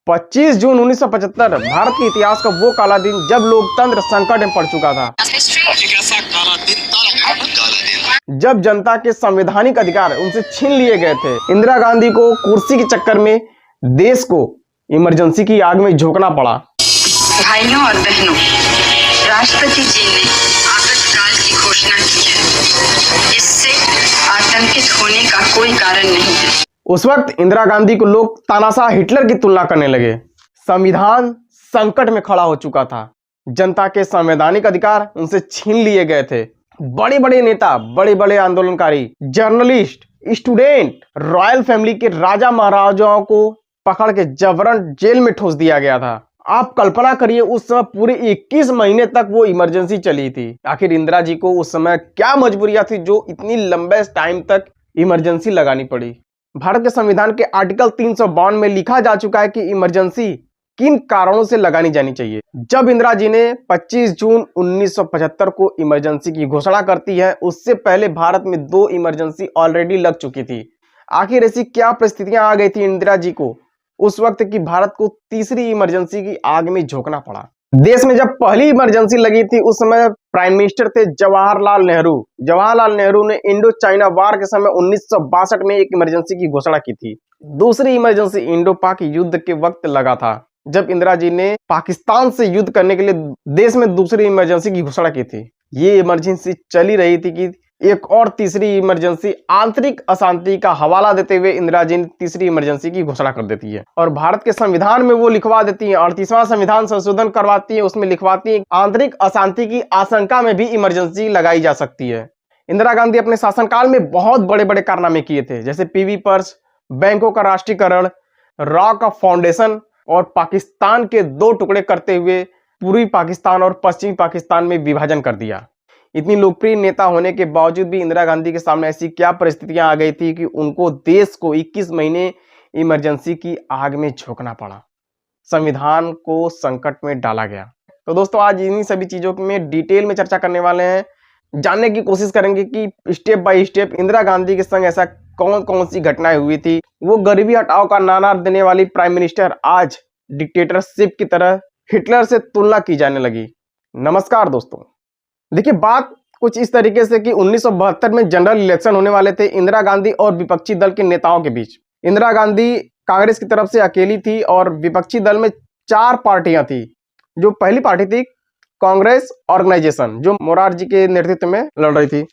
25 जून 1975 भारत के इतिहास का वो काला दिन जब लोकतंत्र संकट में पड़ चुका था। जब जनता के संवैधानिक अधिकार उनसे छीन लिए गए थे। इंदिरा गांधी को कुर्सी के चक्कर में देश को इमरजेंसी की आग में झोंकना पड़ा। भाइयों और बहनों, राष्ट्रपति जी ने आपातकाल की घोषणा की है। इससे आतंकित होने का कोई कारण नहीं है। उस वक्त इंदिरा गांधी को लोग तानाशाह हिटलर की तुलना करने लगे। संविधान संकट में खड़ा हो चुका था। जनता के संवैधानिक अधिकार उनसे छीन लिए गए थे। बड़े बड़े नेता, बड़े बड़े आंदोलनकारी, जर्नलिस्ट, स्टूडेंट, रॉयल फैमिली के राजा महाराजाओं को पकड़ के जबरन जेल में ठूस दिया गया था। आप कल्पना करिए, उस समय पूरे 21 महीने तक वो इमरजेंसी चली थी। आखिर इंदिरा जी को उस समय क्या मजबूरियां थी जो इतनी लंबे टाइम तक इमरजेंसी लगानी पड़ी। भारत के संविधान के आर्टिकल 352 में लिखा जा चुका है कि इमरजेंसी किन कारणों से लगानी जानी चाहिए। जब इंदिरा जी ने 25 जून 1975 को इमरजेंसी की घोषणा करती है, उससे पहले भारत में 2 इमरजेंसी ऑलरेडी लग चुकी थी। आखिर ऐसी क्या परिस्थितियां आ गई थी इंदिरा जी को उस वक्त कि भारत को तीसरी इमरजेंसी की आग में झोंकना पड़ा। देश में जब पहली इमरजेंसी लगी थी, उस समय प्राइम मिनिस्टर थे जवाहरलाल नेहरू। जवाहरलाल नेहरू ने इंडो चाइना वार के समय 1962 में एक इमरजेंसी की घोषणा की थी। दूसरी इमरजेंसी इंडो पाक युद्ध के वक्त लगा था, जब इंदिरा जी ने पाकिस्तान से युद्ध करने के लिए देश में दूसरी इमरजेंसी की घोषणा की थी। ये इमरजेंसी चली रही थी कि एक और तीसरी इमरजेंसी आंतरिक अशांति का हवाला देते हुए इंदिरा जी ने तीसरी इमरजेंसी की घोषणा कर देती है और भारत के संविधान में वो लिखवा देती है। 38वां संविधान संशोधन करवाती है, उसमें लिखवाती है आंतरिक अशांति की आशंका में भी इमरजेंसी लगाई जा सकती है। इंदिरा गांधी अपने शासनकाल में बहुत बड़े बड़े कारनामे किए थे, जैसे पीवी पर्स, बैंकों का राष्ट्रीयकरण, रॉक फाउंडेशन और पाकिस्तान के 2 टुकड़े करते हुए पूर्वी पाकिस्तान और पश्चिमी पाकिस्तान में विभाजन कर दिया। इतनी लोकप्रिय नेता होने के बावजूद भी इंदिरा गांधी के सामने ऐसी क्या परिस्थितियां आ गई थी कि उनको देश को 21 महीने इमरजेंसी की आग में झोंकना पड़ा। संविधान को संकट में डाला गया। तो दोस्तों, आज इन्हीं सभी चीजों में डिटेल में चर्चा करने वाले हैं। जानने की कोशिश करेंगे कि step by step Indira Gandhi के संग ऐसा कौन कौन सी घटनाएं हुई थी। वो गरीबी हटाओ का नारा देने वाली प्राइम मिनिस्टर आज डिक्टेटरशिप की तरह हिटलर से तुलना की जाने लगी। नमस्कार दोस्तों, देखिए बात कुछ इस तरीके से कि 1972 में जनरल इलेक्शन होने वाले थे इंदिरा गांधी और विपक्षी दल के नेताओं के बीच। इंदिरा गांधी कांग्रेस की तरफ से अकेली थी और विपक्षी दल में 4 पार्टियां थी। जो पहली पार्टी थी कांग्रेस ऑर्गेनाइजेशन, जो मोरारजी के नेतृत्व में लड़ रही थी,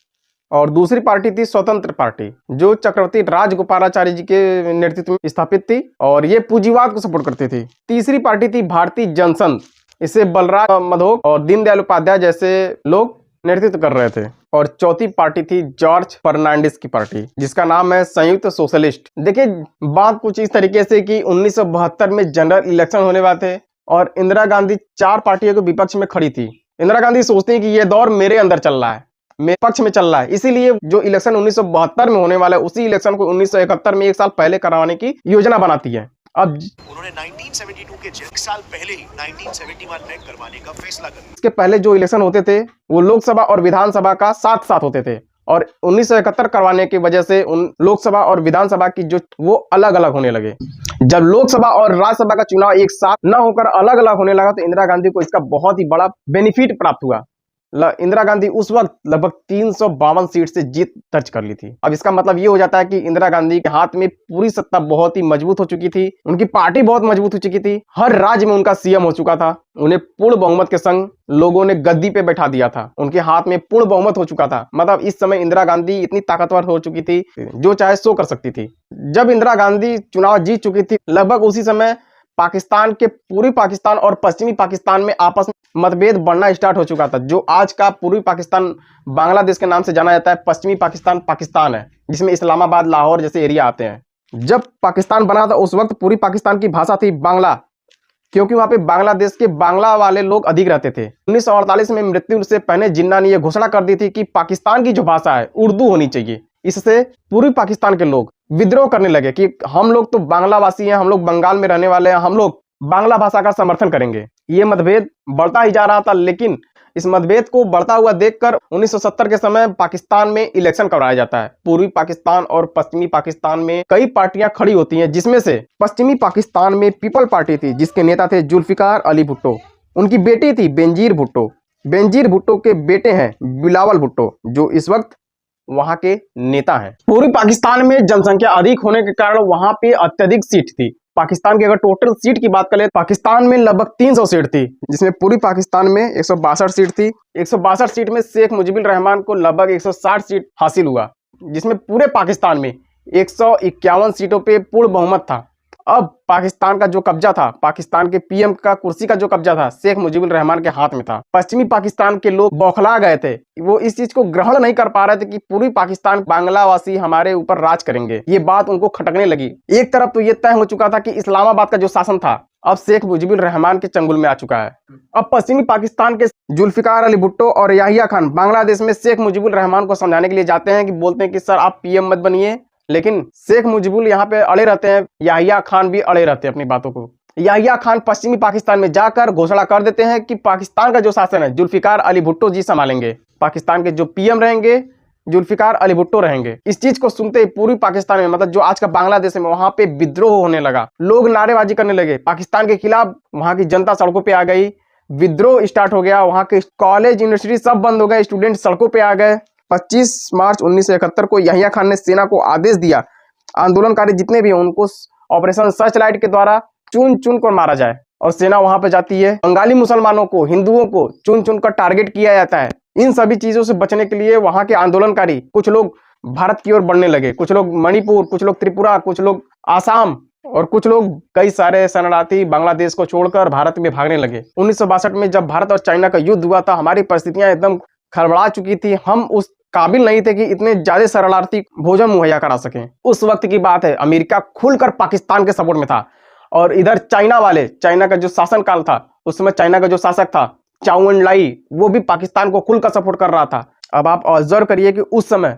और दूसरी पार्टी थी स्वतंत्र पार्टी, जो चक्रवर्ती राजगोपालाचारी जी के नेतृत्व में स्थापित थी और ये पूंजीवाद को सपोर्ट करती थी। तीसरी पार्टी थी भारतीय जनसंघ, इसे बलराम माधोक और दीनदयाल उपाध्याय जैसे लोग नेतृत्व कर रहे थे। और चौथी पार्टी थी जॉर्ज फर्नांडिस की पार्टी, जिसका नाम है संयुक्त सोशलिस्ट। देखिए बात कुछ इस तरीके से कि 1972 में जनरल इलेक्शन होने वाले थे और इंदिरा गांधी 4 पार्टियों के विपक्ष में खड़ी थी। इंदिरा गांधी सोचती है कि ये दौर मेरे अंदर चल रहा है, मेरे पक्ष में चल रहा है, इसीलिए जो इलेक्शन 1972 में होने वाला है उसी इलेक्शन को 1971 में 1 साल पहले करवाने की योजना बनाती है। अब उन्होंने 1972 के 1 साल पहले ही 1971 में करवाने का फैसला कर लिया। इसके पहले जो इलेक्शन होते थे वो लोकसभा और विधानसभा का साथ साथ होते थे और 1971 करवाने की वजह से उन लोकसभा और विधानसभा की जो वो अलग अलग होने लगे। जब लोकसभा और राज्यसभा का चुनाव एक साथ न होकर अलग अलग होने लगा तो इंदिरा गांधी को इसका बहुत ही बड़ा बेनिफिट प्राप्त हुआ। इंदिरा गांधी उस वक्त लगभग 352 सीट से जीत दर्ज कर ली थी। अब इसका मतलब ये हो जाता है कि इंदिरा गांधी के हाथ में पूरी सत्ता बहुत ही मजबूत हो चुकी थी, उनकी पार्टी बहुत मजबूत हो चुकी थी, हर राज्य में उनका सीएम हो चुका था, उन्हें पूर्ण बहुमत के संग लोगों ने गद्दी पे बैठा दिया था, उनके हाथ में पूर्ण बहुमत हो चुका था। मतलब इस समय इंदिरा गांधी इतनी ताकतवर हो चुकी थी, जो चाहे सो कर सकती थी। जब इंदिरा गांधी चुनाव जीत चुकी थी, लगभग उसी समय पाकिस्तान के पूर्वी पाकिस्तान और पश्चिमी पाकिस्तान में आपस में मतभेद बढ़ना स्टार्ट हो चुका था। जो आज का पूर्वी पाकिस्तान बांग्लादेश के नाम से जाना जाता है, पश्चिमी पाकिस्तान पाकिस्तान है, जिसमें इस्लामाबाद, लाहौर जैसे एरिया आते हैं। जब पाकिस्तान बना था उस वक्त पूर्वी पाकिस्तान की भाषा थी बांग्ला, क्योंकि वहां पे बांग्लादेश के बांग्ला वाले लोग अधिक रहते थे। 1948 में मृत्यु से पहले जिन्ना ने यह घोषणा कर दी थी कि पाकिस्तान की जो भाषा है उर्दू होनी चाहिए। इससे पूर्वी पाकिस्तान के लोग विद्रोह करने लगे कि हम लोग तो बांग्लावासी हैं, हम लोग बंगाल में रहने वाले हैं, हम लोग बांग्ला भाषा का समर्थन करेंगे। ये मतभेद बढ़ता ही जा रहा था, लेकिन इस मतभेद को बढ़ता हुआ देखकर 1970 के समय पाकिस्तान में इलेक्शन करवाया जाता है। पूर्वी पाकिस्तान और पश्चिमी पाकिस्तान में कई पार्टियां खड़ी होती हैं, जिसमें से पश्चिमी पाकिस्तान में पीपल पार्टी थी, जिसके नेता थे जुल्फिकार अली भुट्टो। उनकी बेटी थी बेनजीर भुट्टो। बेनजीर भुट्टो के बेटे हैं बिलावल भुट्टो, जो इस वक्त वहां के नेता हैं। पूर्वी पाकिस्तान में जनसंख्या अधिक होने के कारण वहां पे अत्यधिक सीट थी। पाकिस्तान की अगर टोटल सीट की बात करें, पाकिस्तान में लगभग 300 सीट थी, जिसमें पूर्वी पाकिस्तान में 162 सीट थी। 162 सीट में शेख मुजीबुर रहमान को लगभग 160 सीट हासिल हुआ, जिसमें पूरे पाकिस्तान में 151 सीटों पे पूर्ण बहुमत था। अब पाकिस्तान का जो कब्जा था, पाकिस्तान के पीएम का कुर्सी का जो कब्जा था, शेख मुजीबुर रहमान के हाथ में था। पश्चिमी पाकिस्तान के लोग बौखला गए थे, वो इस चीज को ग्रहण नहीं कर पा रहे थे कि पूर्वी पाकिस्तान बांग्लावासी हमारे ऊपर राज करेंगे। ये बात उनको खटकने लगी। एक तरफ तो ये तय हो चुका था कि इस्लामाबाद का जो शासन था अब शेख मुजीबुर रहमान के चंगुल में आ चुका है। अब पश्चिमी पाकिस्तान के जुल्फिकार अली भुट्टो और याहिया खान बांग्लादेश में शेख मुजीबुर रहमान को समझाने के लिए जाते हैं, कि बोलते हैं कि सर आप पीएम मत बनिए, लेकिन शेख मुजीबुर यहाँ पे अड़े रहते हैं, याहिया खान भी अड़े रहते हैं अपनी बातों को। याहिया खान पश्चिमी पाकिस्तान में जाकर घोषणा कर देते हैं कि पाकिस्तान का जो शासन है जुल्फिकार अली भुट्टो जी संभालेंगे, पाकिस्तान के जो पीएम रहेंगे जुल्फिकार अली भुट्टो रहेंगे। इस चीज को सुनते ही पूर्वी पाकिस्तान में, मतलब जो आज का बांग्लादेश में, वहां पे विद्रोह होने लगा। लोग नारेबाजी करने लगे पाकिस्तान के खिलाफ। वहां की जनता सड़कों पे आ गई, विद्रोह स्टार्ट हो गया। वहां के कॉलेज यूनिवर्सिटी सब बंद हो गए, स्टूडेंट सड़कों पे आ गए। 25 मार्च 1971 को याहिया खान ने सेना को आदेश दिया, आंदोलनकारी जितने भी हैं उनको ऑपरेशन सर्चलाइट के द्वारा चुन चुन कर मारा जाए। और सेना वहां पे जाती है। बंगाली मुसलमानों को, हिंदुओं को चुन चुन कर टारगेट किया जाता है। इन सभी चीजों से बचने के लिए वहां के आंदोलनकारी कुछ लोग भारत की ओर बढ़ने लगे, कुछ लोग मणिपुर, कुछ लोग त्रिपुरा, कुछ लोग आसाम, और कुछ लोग, कई सारे शरणार्थी बांग्लादेश को छोड़कर भारत में भागने लगे। 1962 में जब भारत और चाइना का युद्ध हुआ था, हमारी परिस्थितियां एकदम खड़बड़ा चुकी थी। हम उस काबिल नहीं थे कि इतने ज्यादा शरणार्थी भोजन मुहैया करा सकें। उस वक्त की बात है, अमेरिका खुलकर पाकिस्तान के सपोर्ट में था। और इधर चाइना वाले, चाइना का जो शासनकाल था, उस समय चाइना का जो शासक था चाउ एन लाई, वो भी पाकिस्तान को खुलकर सपोर्ट कर रहा था। अब आप ऑब्जर्व करिए कि उस समय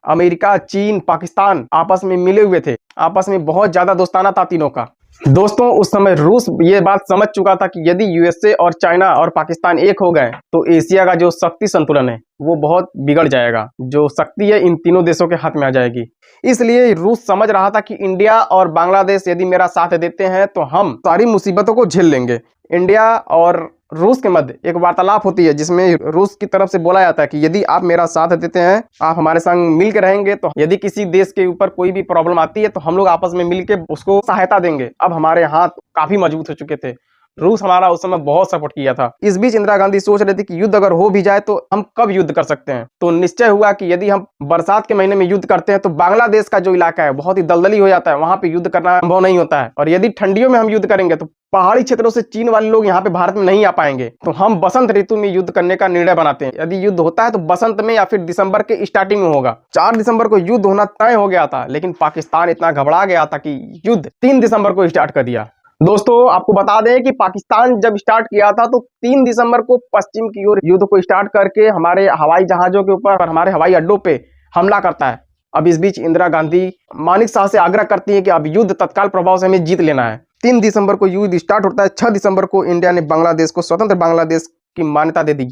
अमेरिका, चीन, पाकिस्तान आपस में मिले हुए थे, आपस में बहुत ज्यादा दोस्ताना था तीनों का। दोस्तों, उस समय रूस ये बात समझ चुका था कि यदि यूएसए और चाइना और पाकिस्तान एक हो गए तो एशिया का जो शक्ति संतुलन है वो बहुत बिगड़ जाएगा। जो शक्ति है इन तीनों देशों के हाथ में आ जाएगी। इसलिए रूस समझ रहा था कि इंडिया और बांग्लादेश यदि मेरा साथ देते हैं तो हम सारी मुसीबतों को झेल लेंगे। इंडिया और रूस के मध्य एक वार्तालाप होती है, जिसमें रूस की तरफ से बोला जाता है कि यदि आप मेरा साथ देते हैं, आप हमारे संग मिल के रहेंगे, तो यदि किसी देश के ऊपर कोई भी प्रॉब्लम आती है तो हम लोग आपस में मिल के उसको सहायता देंगे। अब हमारे हाथ काफी मजबूत हो चुके थे। रूस हमारा उस समय बहुत सपोर्ट किया था। इस बीच इंदिरा गांधी सोच रही थी कि युद्ध अगर हो भी जाए तो हम कब युद्ध कर सकते हैं। तो निश्चय हुआ कि यदि हम बरसात के महीने में युद्ध करते हैं तो बांग्लादेश का जो इलाका है बहुत ही दलदली हो जाता है, वहां पे युद्ध करना संभव नहीं होता है। और यदि ठंडियों में हम युद्ध करेंगे तो पहाड़ी क्षेत्रों से चीन वाले लोग यहाँ पे भारत में नहीं आ पाएंगे। तो हम बसंत ऋतु में युद्ध करने का निर्णय बनाते हैं। यदि युद्ध होता है तो बसंत में या फिर दिसंबर के स्टार्टिंग में होगा। 4 दिसंबर को युद्ध होना तय हो गया था, लेकिन पाकिस्तान इतना घबरा गया था कि युद्ध 3 दिसंबर को स्टार्ट कर दिया। दोस्तों, आपको बता दें कि पाकिस्तान जब स्टार्ट किया था तो 3 दिसंबर को पश्चिम की ओर युद्ध को स्टार्ट करके हमारे हवाई जहाजों के ऊपर और हमारे हवाई अड्डों पे हमला करता है। अब इस बीच इंदिरा गांधी मानिक शाह से आग्रह करती है कि अब युद्ध तत्काल प्रभाव से हमें जीत लेना है। 3 दिसंबर को युद्ध स्टार्ट होता है। 6 दिसंबर को इंडिया ने बांग्लादेश को स्वतंत्र बांग्लादेश की मान्यता दे दी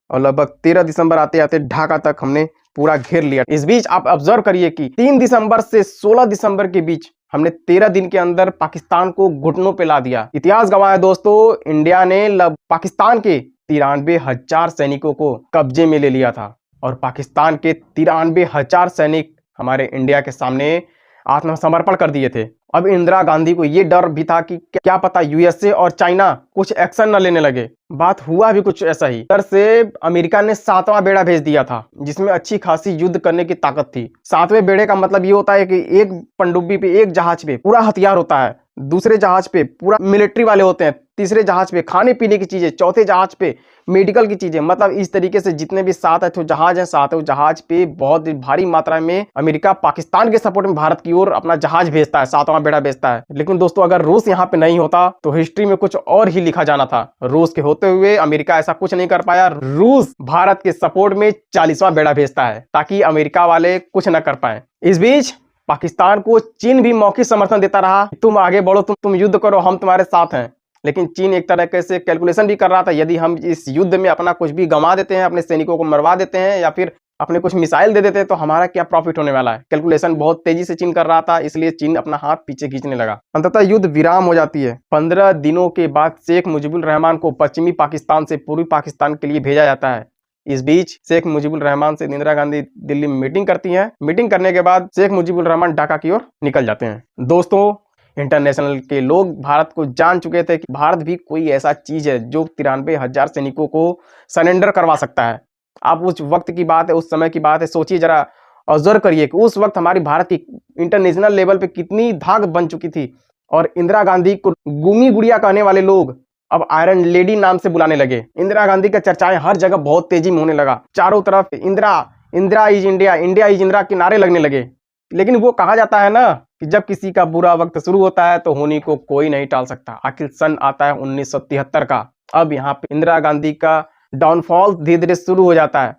और लगभग 13 दिसंबर आते आते ढाका तक हमने पूरा घेर लिया। इस बीच आप ऑब्जर्व करिए कि 3 दिसंबर से 16 दिसंबर के बीच हमने 13 दिन के अंदर पाकिस्तान को घुटनों पे ला दिया। इतिहास गवाह है दोस्तों, इंडिया ने पाकिस्तान के 93,000 सैनिकों को कब्जे में ले लिया था और पाकिस्तान के 93,000 सैनिक हमारे इंडिया के सामने आत्मसमर्पण कर दिए थे। अब इंदिरा गांधी को ये डर भी था कि क्या पता यूएसए और चाइना कुछ एक्शन न लेने लगे। बात हुआ भी कुछ ऐसा ही। इधर से अमेरिका ने 7वां बेड़ा भेज दिया था, जिसमें अच्छी खासी युद्ध करने की ताकत थी। 7वें बेड़े का मतलब ये होता है कि एक पनडुब्बी पे, एक जहाज पे पूरा हथियार होता है, दूसरे जहाज पे पूरा मिलिट्री वाले होते हैं, तीसरे जहाज पे खाने पीने की चीजें, चौथे जहाज पे मेडिकल की चीजें। मतलब इस तरीके से जितने भी 7 जहाज हैं, 7 जहाज पे बहुत भारी मात्रा में अमेरिका पाकिस्तान के सपोर्ट में भारत की ओर अपना जहाज भेजता है, 7वां बेड़ा भेजता है। लेकिन दोस्तों, अगर रूस यहाँ पे नहीं होता तो हिस्ट्री में कुछ और ही लिखा जाना था। रूस के होते हुए अमेरिका ऐसा कुछ नहीं कर पाया। रूस भारत के सपोर्ट में 40वां बेड़ा भेजता है ताकि अमेरिका वाले कुछ न कर पाए। इस बीच पाकिस्तान को चीन भी मौखिक समर्थन देता रहा, तुम आगे बढ़ो, तुम युद्ध करो, हम तुम्हारे साथ हैं। लेकिन चीन एक तरह से कैलकुलेशन भी कर रहा था, यदि हम इस युद्ध में अपना कुछ भी गंवा देते हैं, अपने सैनिकों को मरवा देते हैं या फिर अपने कुछ मिसाइल दे देते हैं तो हमारा क्या प्रॉफिट होने वाला है। कैलकुलेशन बहुत तेजी से चीन कर रहा था, इसलिए चीन अपना हाथ पीछे खींचने लगा। अंततः युद्ध विराम हो जाती है। 15 दिनों के बाद शेख मुजीबुर रहमान को पश्चिमी पाकिस्तान से पूर्वी पाकिस्तान के लिए भेजा जाता है। इस बीच शेख मुजीबुर रहमान से इंदिरा गांधी दिल्ली में मीटिंग करती हैं। मीटिंग करने के बाद शेख मुजीबुर रहमान ढाका की ओर निकल जाते हैं। दोस्तों, इंटरनेशनल के लोग भारत को जान चुके थे कि भारत भी कोई ऐसा चीज है जो 93,000 सैनिकों को सरेंडर करवा सकता है। आप उस वक्त की बात है, उस समय की बात है, सोचिए जरा, ऑब्जर्व करिए कि उस वक्त हमारी भारत की इंटरनेशनल लेवल पे कितनी धाक बन चुकी थी और इंदिरा गांधी को गूंगी गुड़िया कहने वाले लोग अब आयरन लेडी नाम से बुलाने लगे। इंदिरा गांधी का चर्चाएं हर जगह बहुत तेजी में होने लगा। चारों तरफ Indira, Indira is India, India is Indira के नारे लगने लगे। लेकिन वो कहा जाता है ना कि जब किसी का बुरा वक्त शुरू होता है तो होनी को कोई नहीं टाल सकता। आखिर सन आता है 1973 का। अब यहाँ पे इंदिरा गांधी का डाउनफॉल धीरे धीरे शुरू हो जाता है।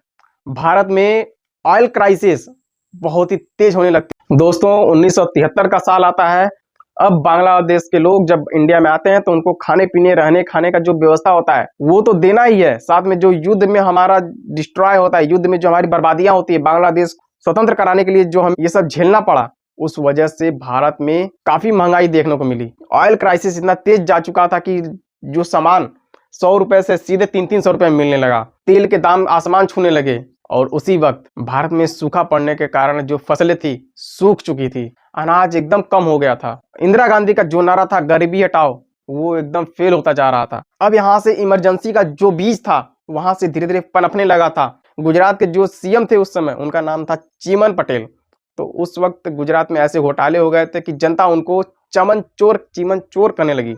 भारत में ऑयल क्राइसिस बहुत ही तेज होने लगती है। दोस्तों, 1973 का साल आता है। अब बांग्लादेश के लोग जब इंडिया में आते हैं तो उनको खाने पीने, रहने खाने का जो व्यवस्था होता है वो तो देना ही है, साथ में जो युद्ध में हमारा डिस्ट्रॉय होता है, युद्ध में जो हमारी बर्बादियां होती है, बांग्लादेश स्वतंत्र कराने के लिए जो हम ये सब झेलना पड़ा, उस वजह से भारत में काफी महंगाई देखने को मिली। ऑयल क्राइसिस इतना तेज जा चुका था कि जो सामान 100 रुपए से सीधे 300-300 रुपए में मिलने लगा। तेल के दाम आसमान छूने लगे और उसी वक्त भारत में सूखा पड़ने के कारण जो फसलें थी सूख चुकी थी, अनाज एकदम कम हो गया था। इंदिरा गांधी का जो नारा था गरीबी हटाओ, वो एकदम फेल होता जा रहा था। अब यहाँ से इमरजेंसी का जो बीज था वहां से धीरे धीरे पनपने लगा था। गुजरात के जो सीएम थे उस समय, उनका नाम था चीमन पटेल। तो उस वक्त गुजरात में ऐसे घोटाले हो गए थे कि जनता उनको चमन चोर, चीमन चोर करने लगी।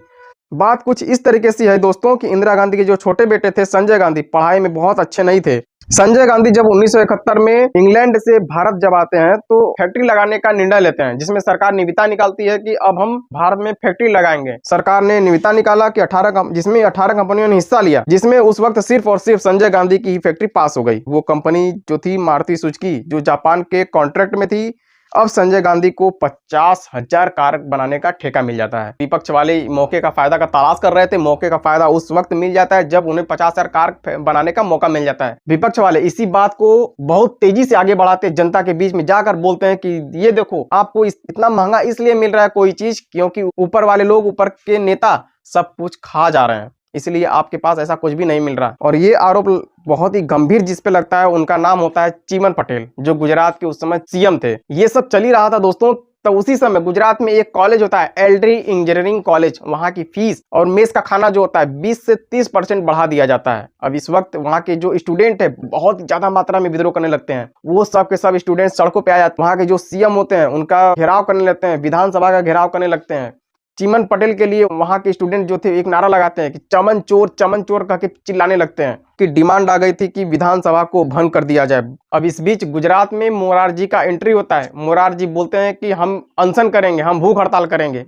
बात कुछ इस तरीके से है दोस्तों कि इंदिरा गांधी के जो छोटे बेटे थे संजय गांधी, पढ़ाई में बहुत अच्छे नहीं थे। संजय गांधी जब 1971 में इंग्लैंड से भारत जब आते हैं तो फैक्ट्री लगाने का निर्णय लेते हैं, जिसमें सरकार निविदा निकालती है कि अब हम भारत में फैक्ट्री लगाएंगे। सरकार ने निविदा निकाला कि जिसमें 18 कंपनियों ने हिस्सा लिया, जिसमें उस वक्त सिर्फ और सिर्फ संजय गांधी की ही फैक्ट्री पास हो गई। वो कंपनी जो थी मारुति सुजुकी, जो जापान के कॉन्ट्रैक्ट में थी। अब संजय गांधी को 50,000 कार बनाने का ठेका मिल जाता है। विपक्ष वाले मौके का फायदा का तलाश कर रहे थे। मौके का फायदा उस वक्त मिल जाता है जब उन्हें 50,000 कार बनाने का मौका मिल जाता है। विपक्ष वाले इसी बात को बहुत तेजी से आगे बढ़ाते, जनता के बीच में जाकर बोलते हैं कि ये देखो, आपको इतना महंगा इसलिए मिल रहा है कोई चीज क्योंकि ऊपर वाले लोग, ऊपर के नेता सब कुछ खा जा रहे हैं, इसलिए आपके पास ऐसा कुछ भी नहीं मिल रहा। और ये आरोप बहुत ही गंभीर जिस पे लगता है, उनका नाम होता है चीमन पटेल, जो गुजरात के उस समय सीएम थे। ये सब चल ही रहा था दोस्तों। तो उसी समय गुजरात में एक कॉलेज होता है, एल्ड्री इंजीनियरिंग कॉलेज। वहां की फीस और मेस का खाना जो होता है 20 से 30% बढ़ा दिया जाता है। अब इस वक्त वहां के जो स्टूडेंट है बहुत ज्यादा मात्रा में विद्रोह करने लगते हैं। वो सब के सब स्टूडेंट सड़कों पे आ जाते हैं। वहां के जो सीएम होते हैं उनका घेराव करने लगते हैं, विधानसभा का घेराव करने लगते हैं। चीमन पटेल के लिए वहां के स्टूडेंट जो थे एक नारा लगाते हैं कि चमन चोर कह के चिल्लाने लगते हैं कि डिमांड आ गई थी कि विधानसभा को भंग कर दिया जाए। अब इस बीच गुजरात में मोरारजी का एंट्री होता है। मोरारजी बोलते हैं कि हम अनशन करेंगे, हम भूख हड़ताल करेंगे।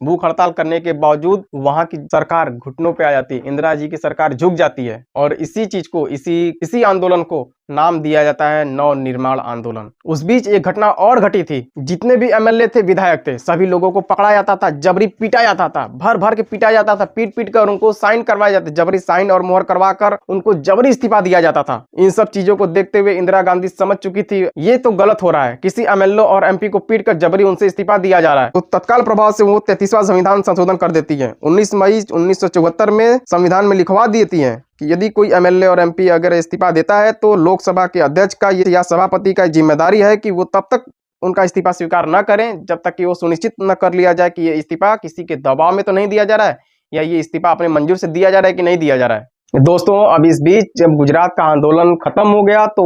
भूख हड़ताल करने के बावजूद वहां की सरकार घुटनों पे आ जाती है। इंदिरा जी की सरकार झुक जाती है और इसी चीज को, इसी आंदोलन को नाम दिया जाता है नव निर्माण आंदोलन। उस बीच एक घटना और घटी थी। जितने भी एमएलए थे, विधायक थे, सभी लोगों को पकड़ा जाता था, जबरी पीटा जाता था, भर भर के पीटा जाता था, पीट पीट कर उनको साइन करवाए जाते, जबरी साइन और मोहर करवा कर उनको जबरी इस्तीफा दिया जाता था। इन सब चीजों को देखते हुए इंदिरा गांधी समझ चुकी थी ये तो गलत हो रहा है, किसी एमएलए और एमपी को पीट कर जबरी उनसे इस्तीफा दिया जा रहा है। तो तत्काल प्रभाव से वो 33वां संविधान संशोधन कर देती है। 19 मई 1974 में संविधान में लिखवा देती है कि यदि कोई एमएलए और एमपी अगर इस्तीफा देता है तो लोकसभा के अध्यक्ष का या सभापति का जिम्मेदारी है कि वो तब तक उनका इस्तीफा स्वीकार न करें जब तक कि वो सुनिश्चित न कर लिया जाए कि ये इस्तीफा किसी के दबाव में तो नहीं दिया जा रहा है या ये इस्तीफा अपने मंजूर से दिया जा रहा है कि नहीं दिया जा रहा है। दोस्तों, अब इस बीच जब गुजरात का आंदोलन खत्म हो गया तो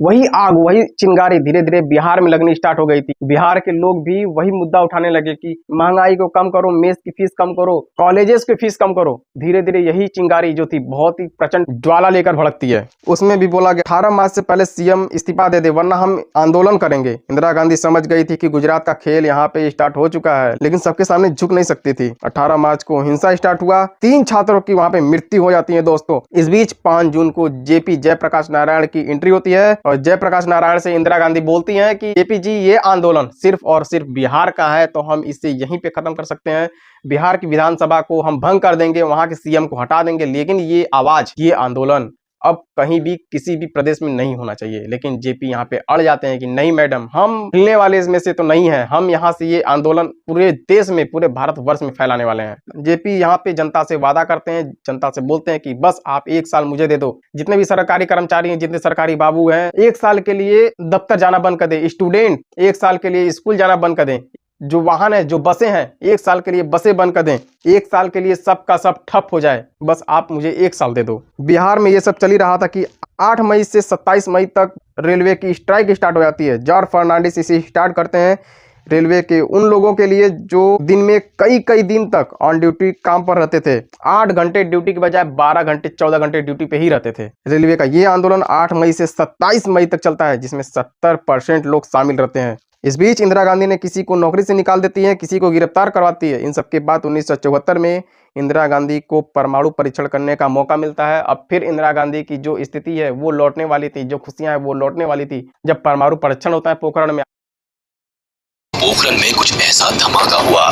वही आग, वही चिंगारी धीरे धीरे बिहार में लगनी स्टार्ट हो गई थी। बिहार के लोग भी वही मुद्दा उठाने लगे कि महंगाई को कम करो, मेस की फीस कम करो, कॉलेजेस की फीस कम करो। धीरे धीरे यही चिंगारी जो थी बहुत ही प्रचंड ज्वाला लेकर भड़कती है। उसमें भी बोला गया 18 मार्च से पहले सीएम इस्तीफा दे दे वरना हम आंदोलन करेंगे। इंदिरा गांधी समझ गई थी कि गुजरात का खेल यहाँ पे स्टार्ट हो चुका है, लेकिन सबके सामने झुक नहीं सकती थी। 18 मार्च को हिंसा स्टार्ट हुआ, 3 छात्रों की वहां पे मृत्यु हो जाती है। दोस्तों, इस बीच 5 जून को जेपी जयप्रकाश नारायण की एंट्री होती है और और जयप्रकाश नारायण से इंदिरा गांधी बोलती हैं कि जेपी जी ये आंदोलन सिर्फ और सिर्फ बिहार का है, तो हम इसे यहीं पे खत्म कर सकते हैं। बिहार की विधानसभा को हम भंग कर देंगे, वहां के सीएम को हटा देंगे, लेकिन ये आवाज, ये आंदोलन अब कहीं भी किसी भी प्रदेश में नहीं होना चाहिए। लेकिन जेपी यहाँ पे अड़ जाते हैं कि नहीं मैडम, हम हिलने वाले इसमें से तो नहीं है, हम यहाँ से ये आंदोलन पूरे देश में, पूरे भारतवर्ष में फैलाने वाले हैं। जेपी यहाँ पे जनता से वादा करते हैं, जनता से बोलते हैं कि बस आप 1 साल मुझे दे दो। जितने भी सरकारी कर्मचारी हैं, जितने सरकारी बाबू हैं, 1 साल के लिए दफ्तर जाना बंद कर दे। स्टूडेंट 1 साल के लिए स्कूल जाना बंद कर दें। जो वाहन है, जो बसें हैं, 1 साल के लिए बसें बंद कर दें। 1 साल के लिए सब का सब ठप हो जाए, बस आप मुझे 1 साल दे दो। बिहार में ये सब चल ही रहा था कि 8 मई से 27 मई तक रेलवे की स्ट्राइक स्टार्ट हो जाती है। जॉर्ज फर्नांडिस इसे स्टार्ट करते हैं रेलवे के उन लोगों के लिए जो दिन में कई दिन तक ऑन ड्यूटी काम पर रहते थे। 8 घंटे ड्यूटी के बजाय 12 घंटे 14 घंटे ड्यूटी पे ही रहते थे। रेलवे का ये आंदोलन 8 मई से 27 मई तक चलता है, जिसमें 70% लोग शामिल रहते हैं। इस बीच इंदिरा गांधी ने किसी को नौकरी से निकाल देती है, किसी को गिरफ्तार करवाती है। इन सबके बाद 1974 में इंदिरा गांधी को परमाणु परीक्षण करने का मौका मिलता है। अब फिर इंदिरा गांधी की जो स्थिति है वो लौटने वाली थी, जो खुशियां हैं वो लौटने वाली थी। जब परमाणु परीक्षण होता है पोखरण में कुछ ऐसा धमाका हुआ,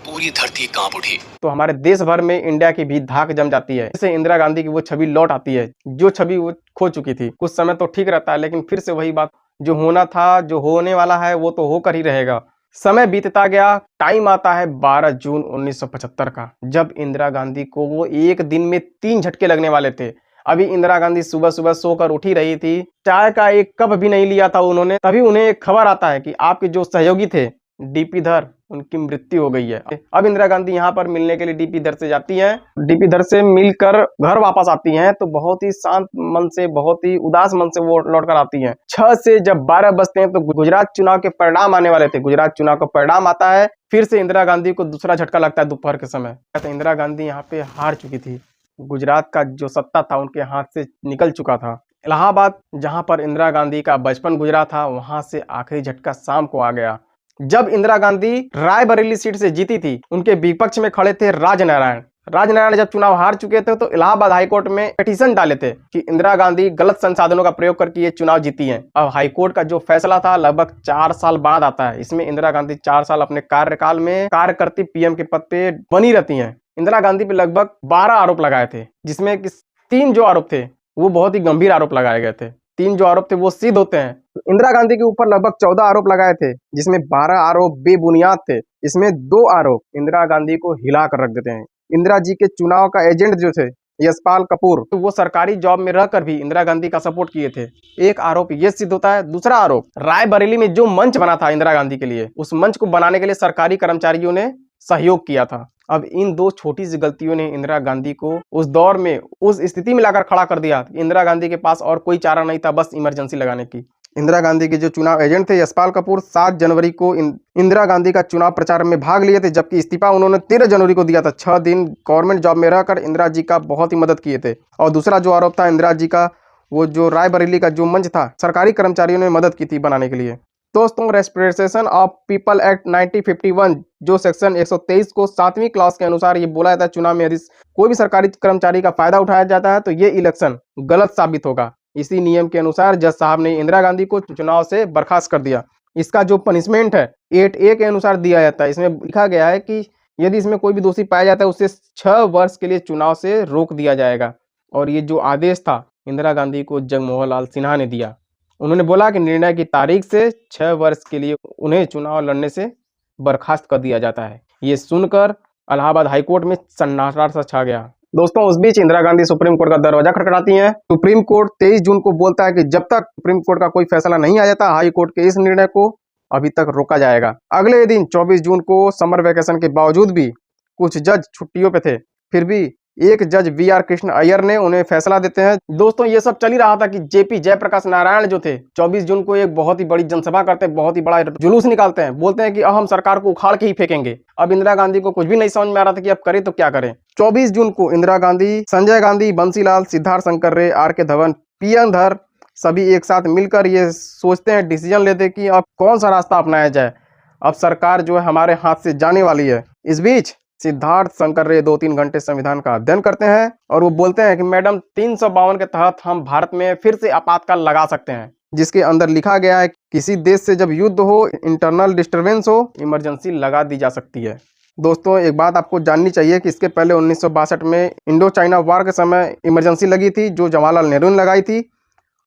पूरी धरती कांप उठी, तो हमारे देश भर में इंडिया की भी धाक जम जाती है। इससे इंदिरा गांधी की वो छवि लौट आती है, जो छवि वो खो चुकी थी। कुछ समय तो ठीक रहता है, लेकिन फिर से वही बात, जो होना था, जो होने वाला है, वो तो होकर ही रहेगा। समय बीतता गया, टाइम आता है 12 जून 1975 का, जब इंदिरा गांधी को वो एक दिन में 3 झटके लगने वाले थे। अभी इंदिरा गांधी सुबह सुबह सोकर उठी रही थी, चाय का एक कप भी नहीं लिया था उन्होंने, तभी उन्हें एक खबर आता है कि आपके जो सहयोगी थे डीपी धर, उनकी मृत्यु हो गई है। अब इंदिरा गांधी यहाँ पर मिलने के लिए डीपी धर से जाती हैं। डीपी धर से मिलकर घर वापस आती हैं तो बहुत ही शांत मन से, बहुत ही उदास मन से वो लौटकर आती हैं। 6 से जब 12 बजते हैं तो गुजरात चुनाव के परिणाम आने वाले थे। गुजरात चुनाव का परिणाम आता है, फिर से इंदिरा गांधी को दूसरा झटका लगता है दोपहर के समय। इंदिरा गांधी यहाँ पे हार चुकी थी, गुजरात का जो सत्ता था उनके हाथ से निकल चुका था। इलाहाबाद, जहाँ पर इंदिरा गांधी का बचपन गुजरा था, वहां से आखिरी झटका शाम को आ गया। जब इंदिरा गांधी रायबरेली सीट से जीती थी, उनके विपक्ष में खड़े थे राजनारायण। राजनारायण जब चुनाव हार चुके थे तो इलाहाबाद हाईकोर्ट में पिटीशन डाले थे कि इंदिरा गांधी गलत संसाधनों का प्रयोग करके ये चुनाव जीती हैं। अब हाईकोर्ट का जो फैसला था लगभग 4 साल बाद आता है। इसमें इंदिरा गांधी 4 साल अपने कार्यकाल में कार्य करती पीएम के पद पे बनी रहती हैं। इंदिरा गांधी पे लगभग 12 आरोप लगाए थे, जिसमें कि 3 जो आरोप थे वो बहुत ही गंभीर आरोप लगाए गए थे। 3 जो आरोप थे वो सिद्ध होते हैं। इंदिरा गांधी के ऊपर लगभग 14 आरोप लगाए थे, जिसमें 12 आरोप बेबुनियाद थे। इसमें 2 आरोप इंदिरा गांधी को हिला कर रख देते हैं। इंदिरा जी के चुनाव का एजेंट जो थे यशपाल कपूर, तो वो सरकारी जॉब में रहकर भी इंदिरा गांधी का सपोर्ट किए थे। एक आरोप ये सिद्ध होता है। दूसरा आरोप, रायबरेली में जो मंच बना था इंदिरा गांधी के लिए, उस मंच को बनाने के लिए सरकारी कर्मचारियों ने सहयोग किया था। अब इन 2 छोटी सी गलतियों ने इंदिरा गांधी को उस दौर में, उस स्थिति में लाकर खड़ा कर दिया। इंदिरा गांधी के पास और कोई चारा नहीं था, बस इमरजेंसी लगाने की। इंदिरा गांधी के जो चुनाव एजेंट थे यशपाल कपूर, 7 जनवरी को इंदिरा गांधी का चुनाव प्रचार में भाग लिए थे, जबकि इस्तीफा उन्होंने 13 जनवरी को दिया था। 6 दिन गवर्नमेंट जॉब में रहकर इंदिरा जी का बहुत ही मदद किए थे। और दूसरा जो आरोप था इंदिरा जी का, वो जो रायबरेली का जो मंच था, सरकारी कर्मचारियों ने मदद की थी बनाने के लिए। दोस्तों, रेस्पिरेशन ऑफ पीपल एक्ट 1951 जो सेक्शन 123 को 7वीं क्लास के अनुसार ये बोला जाता है, चुनाव में यदि कोई भी सरकारी कर्मचारी का फायदा उठाया जाता है तो ये इलेक्शन गलत साबित होगा। इसी नियम के अनुसार जज साहब ने इंदिरा गांधी को चुनाव से बर्खास्त कर दिया। इसका जो पनिशमेंट है 8A के अनुसार दिया जाता है। इसमें लिखा गया है कि यदि इसमें कोई भी दोषी पाया जाता है उसे 6 वर्ष के लिए चुनाव से रोक दिया जाएगा। और ये जो आदेश था इंदिरा गांधी को जगमोहन लाल सिन्हा ने दिया। उन्होंने बोला कि निर्णय की तारीख से 6 वर्ष के लिए उन्हें चुनाव लड़ने से बर्खास्त कर दिया जाता है। ये सुनकर इलाहाबाद हाईकोर्ट में सन्नाटा सा छा गया। दोस्तों, उस बीच इंदिरा गांधी सुप्रीम कोर्ट का दरवाजा खटखटाती हैं। सुप्रीम कोर्ट 23 जून को बोलता है कि जब तक सुप्रीम कोर्ट का कोई फैसला नहीं आ जाता, हाई कोर्ट के इस निर्णय को अभी तक रोका जाएगा। अगले दिन 24 जून को समर वेकेशन के बावजूद भी कुछ जज छुट्टियों पे थे, फिर भी एक जज VR कृष्ण अय्यर ने उन्हें फैसला देते हैं। दोस्तों, ये सब चल ही रहा था कि जेपी जयप्रकाश नारायण जो थे 24 जून को एक बहुत ही बड़ी जनसभा करते हैं, बहुत ही बड़ा जुलूस निकालते हैं, बोलते हैं कि अब हम सरकार को उखाड़ के ही फेंकेंगे। अब इंदिरा गांधी को कुछ भी नहीं समझ में आ रहा था कि अब करें तो क्या करें। 24 जून को इंदिरा गांधी, संजय गांधी, बंसीलाल, सिद्धार्थ शंकर रे, RK धवन, PN धर सभी एक साथ मिलकर ये सोचते हैं, डिसीजन लेते हैं कि अब कौन सा रास्ता अपनाया जाए। अब सरकार जो है हमारे हाथ से जाने वाली है। इस बीच सिद्धार्थ शंकर रे 2-3 घंटे संविधान का अध्ययन करते हैं और वो बोलते हैं कि मैडम 352 के तहत हम भारत में फिर से आपातकाल लगा सकते हैं। जिसके अंदर लिखा गया है किसी देश से जब युद्ध हो, इंटरनल डिस्टरबेंस हो, इमरजेंसी लगा दी जा सकती है। दोस्तों एक बात आपको जाननी चाहिए कि इसके पहले 1962 में इंडो चाइना वार के समय इमरजेंसी लगी थी, जो जवाहरलाल नेहरू ने लगाई थी।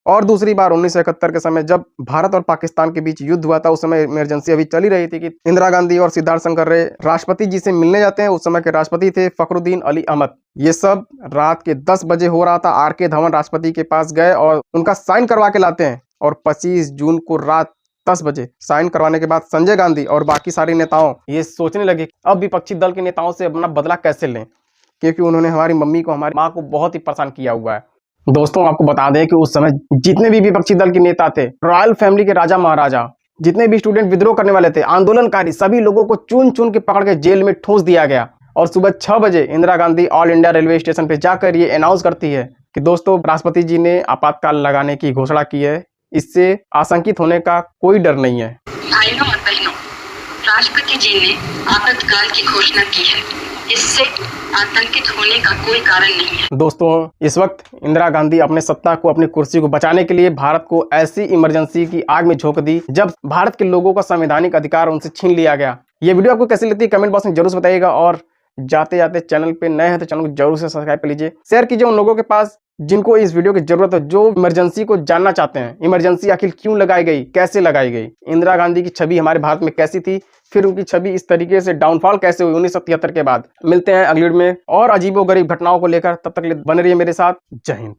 और दूसरी बार 1971 के समय जब भारत और पाकिस्तान के बीच युद्ध हुआ था, उस समय इमरजेंसी अभी चली रही थी कि इंदिरा गांधी और सिद्धार्थ शंकर रे राष्ट्रपति जी से मिलने जाते हैं। उस समय के राष्ट्रपति थे फखरुद्दीन अली अहमद। ये सब रात के 10 बजे हो रहा था। आर.के. धवन राष्ट्रपति के पास गए और उनका साइन करवा के लाते हैं। और 25 जून को रात 10 बजे साइन करवाने के बाद संजय गांधी और बाकी सारे नेताओं ये सोचने लगे अब विपक्षी दल के नेताओं से अपना बदला कैसे लें, क्योंकि उन्होंने हमारी मम्मी को, हमारी माँ को बहुत ही परेशान किया हुआ है। दोस्तों आपको बता दें कि उस समय जितने भी विपक्षी दल के नेता थे, रॉयल फैमिली के राजा महाराजा, जितने भी स्टूडेंट विद्रोह करने वाले थे, आंदोलनकारी, सभी लोगों को चुन चुन के पकड़ के जेल में ठूंस दिया गया। और सुबह 6 बजे Indira Gandhi all India railway station पे जाकर ये अनाउंस करती है कि दोस्तों राष्ट्रपति जी ने आपातकाल लगाने की घोषणा की है, इससे आशंकित होने का कोई डर नहीं है। भाइयों और बहनों, राष्ट्रपति जी ने आपातकाल की घोषणा की है, इससे आतंकित होने का कोई कारण नहीं है। दोस्तों इस वक्त इंदिरा गांधी अपने सत्ता को, अपनी कुर्सी को बचाने के लिए भारत को ऐसी इमरजेंसी की आग में झोंक दी जब भारत के लोगों का संवैधानिक अधिकार उनसे छीन लिया गया। ये वीडियो आपको कैसी लगती है कमेंट बॉक्स में जरूर से बताइएगा। और जाते जाते चैनल पे नए हैं तो चैनल को जरूर से सब्सक्राइब कर लीजिए, शेयर कीजिए उन लोगों के पास जिनको इस वीडियो की जरूरत है, जो इमरजेंसी को जानना चाहते हैं। इमरजेंसी आखिर क्यों लगाई गई, कैसे लगाई गई, इंदिरा गांधी की छवि हमारे भारत में कैसी थी, फिर उनकी छवि इस तरीके से डाउनफॉल कैसे हुई 1973 के बाद। मिलते हैं अगली वीडियो में और अजीबोगरीब घटनाओं को लेकर, तब तक के लिए बने रहिए मेरे साथ। जय हिंद।